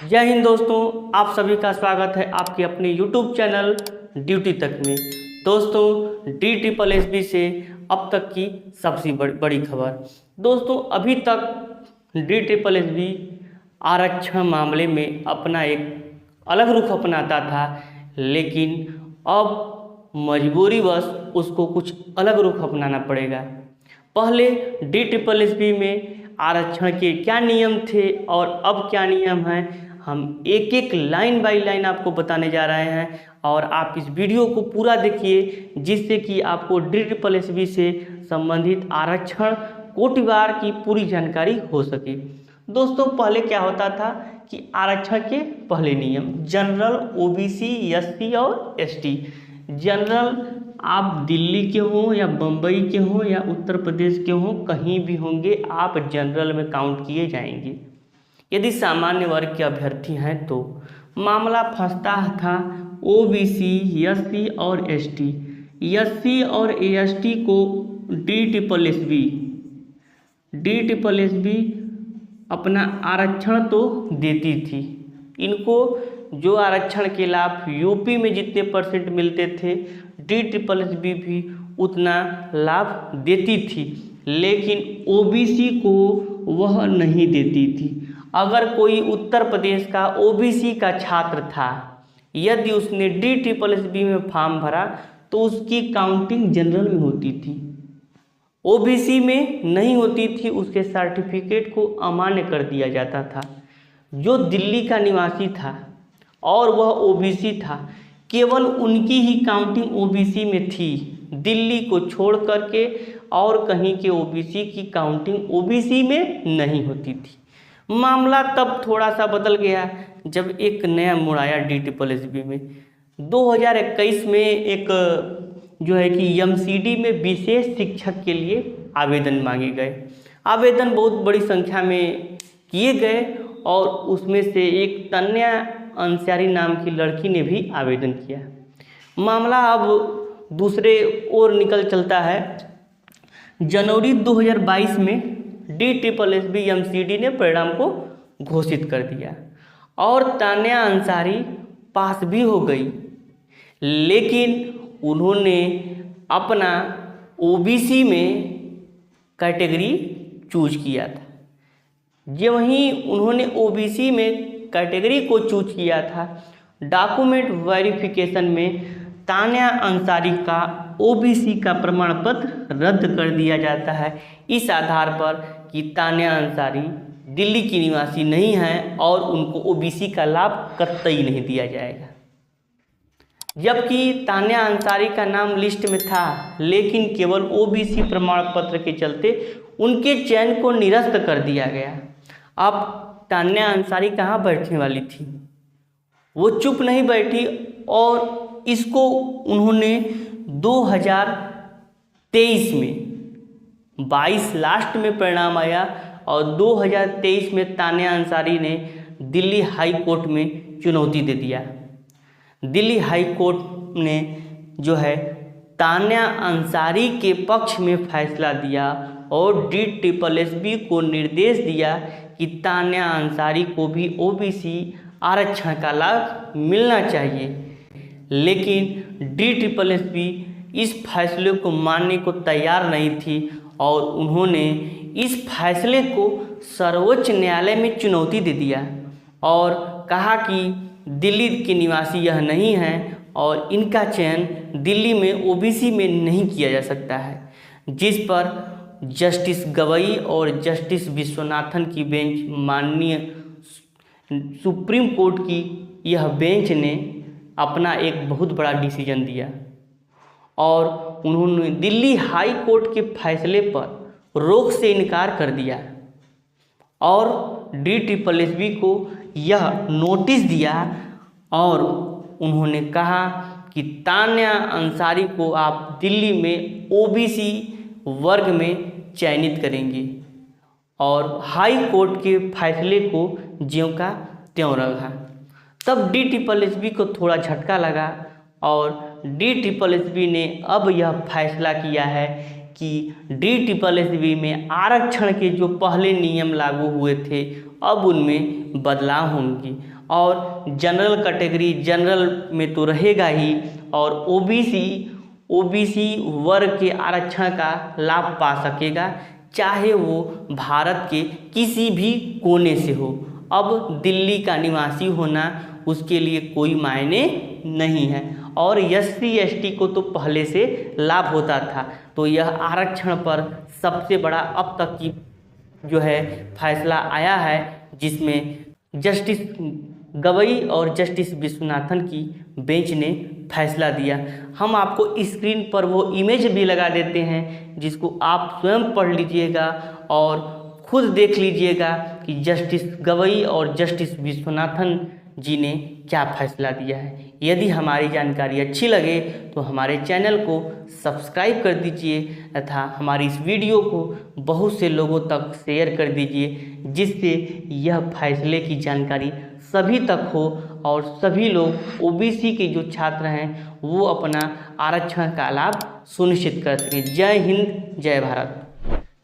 जय हिंद दोस्तों, आप सभी का स्वागत है आपके अपने YouTube चैनल ड्यूटी तक में। दोस्तों, DSSB से अब तक की सबसे बड़ी खबर। दोस्तों, अभी तक DSSB आरक्षण मामले में अपना एक अलग रुख अपनाता था, लेकिन अब मजबूरीवश उसको कुछ अलग रुख अपनाना पड़ेगा। पहले DSSB में आरक्षण के क्या नियम थे और अब क्या नियम हैं, हम एक एक लाइन बाय लाइन आपको बताने जा रहे हैं और आप इस वीडियो को पूरा देखिए, जिससे कि आपको DSSB से संबंधित आरक्षण कोटिवार की पूरी जानकारी हो सके। दोस्तों, पहले क्या होता था कि आरक्षण के पहले नियम जनरल, OBC, SC और ST। जनरल आप दिल्ली के हों या बम्बई के हों या उत्तर प्रदेश के हों, कहीं भी होंगे आप जनरल में काउंट किए जाएंगे। यदि सामान्य वर्ग के अभ्यर्थी हैं तो मामला फंसता था OBC, SC और ST। SC और ST को DSSB अपना आरक्षण तो देती थी। इनको जो आरक्षण के लाभ यूपी में जितने परसेंट मिलते थे, DSSB भी उतना लाभ देती थी, लेकिन OBC को वह नहीं देती थी। अगर कोई उत्तर प्रदेश का OBC का छात्र था, यदि उसने DSSB में फॉर्म भरा तो उसकी काउंटिंग जनरल में होती थी, OBC में नहीं होती थी। उसके सर्टिफिकेट को अमान्य कर दिया जाता था। जो दिल्ली का निवासी था और वह OBC था, केवल उनकी ही काउंटिंग OBC में थी। दिल्ली को छोड़ करके और कहीं के OBC की काउंटिंग OBC में नहीं होती थी। मामला तब थोड़ा सा बदल गया जब एक नया मोड़ आया DSSB में। 2021 में एक जो है कि MCD में विशेष शिक्षक के लिए आवेदन मांगे गए। आवेदन बहुत बड़ी संख्या में किए गए और उसमें से एक तन्या अंसारी नाम की लड़की ने भी आवेदन किया। मामला अब दूसरे ओर निकल चलता है। जनवरी 2022 में DSSB MCD ने परिणाम को घोषित कर दिया और तान्या अंसारी पास भी हो गई, लेकिन उन्होंने अपना OBC में कैटेगरी चूज किया था। जब वहीं उन्होंने OBC में कैटेगरी को चूज किया था, डॉक्यूमेंट वेरिफिकेशन में तान्या अंसारी का OBC का प्रमाण पत्र रद्द कर दिया जाता है, इस आधार पर कि तान्या अंसारी दिल्ली की निवासी नहीं हैं और उनको OBC का लाभ कतई नहीं दिया जाएगा। जबकि तान्या अंसारी का नाम लिस्ट में था, लेकिन केवल OBC प्रमाण पत्र के चलते उनके चयन को निरस्त कर दिया गया। अब तान्या अंसारी कहाँ बैठने वाली थी, वो चुप नहीं बैठी और इसको उन्होंने 2023 में 22 लास्ट में परिणाम आया और 2023 में तान्या अंसारी ने दिल्ली हाई कोर्ट में चुनौती दे दिया। दिल्ली हाई कोर्ट ने जो है तान्या अंसारी के पक्ष में फैसला दिया और DSSB को निर्देश दिया कि तान्या अंसारी को भी OBC आरक्षण का लाभ मिलना चाहिए। लेकिन DSSB इस फैसले को मानने को तैयार नहीं थी और उन्होंने इस फैसले को सर्वोच्च न्यायालय में चुनौती दे दिया और कहा कि दिल्ली के निवासी यह नहीं हैं और इनका चयन दिल्ली में OBC में नहीं किया जा सकता है। जिस पर जस्टिस गवई और जस्टिस विश्वनाथन की बेंच, माननीय सुप्रीम कोर्ट की यह बेंच ने अपना एक बहुत बड़ा डिसीजन दिया और उन्होंने दिल्ली हाई कोर्ट के फैसले पर रोक से इनकार कर दिया और DSSB को यह नोटिस दिया और उन्होंने कहा कि तान्या अंसारी को आप दिल्ली में OBC वर्ग में चयनित करेंगे और हाई कोर्ट के फैसले को ज्यों का त्यों रखा। तब DSSB को थोड़ा झटका लगा और DSSB ने अब यह फैसला किया है कि DSSS में आरक्षण के जो पहले नियम लागू हुए थे अब उनमें बदलाव होंगे और जनरल कैटेगरी जनरल में तो रहेगा ही और ओबीसी वर्ग के आरक्षण का लाभ पा सकेगा, चाहे वो भारत के किसी भी कोने से हो। अब दिल्ली का निवासी होना उसके लिए कोई मायने नहीं है और SC/ST को तो पहले से लाभ होता था। तो यह आरक्षण पर सबसे बड़ा अब तक की जो है फैसला आया है, जिसमें जस्टिस गवई और जस्टिस विश्वनाथन की बेंच ने फैसला दिया। हम आपको स्क्रीन पर वो इमेज भी लगा देते हैं जिसको आप स्वयं पढ़ लीजिएगा और खुद देख लीजिएगा कि जस्टिस गवई और जस्टिस विश्वनाथन जी ने क्या फैसला दिया है। यदि हमारी जानकारी अच्छी लगे तो हमारे चैनल को सब्सक्राइब कर दीजिए तथा हमारी इस वीडियो को बहुत से लोगों तक शेयर कर दीजिए, जिससे यह फैसले की जानकारी सभी तक हो और सभी लोग ओबीसी के जो छात्र हैं वो अपना आरक्षण का लाभ सुनिश्चित कर सकें। जय हिंद, जय भारत।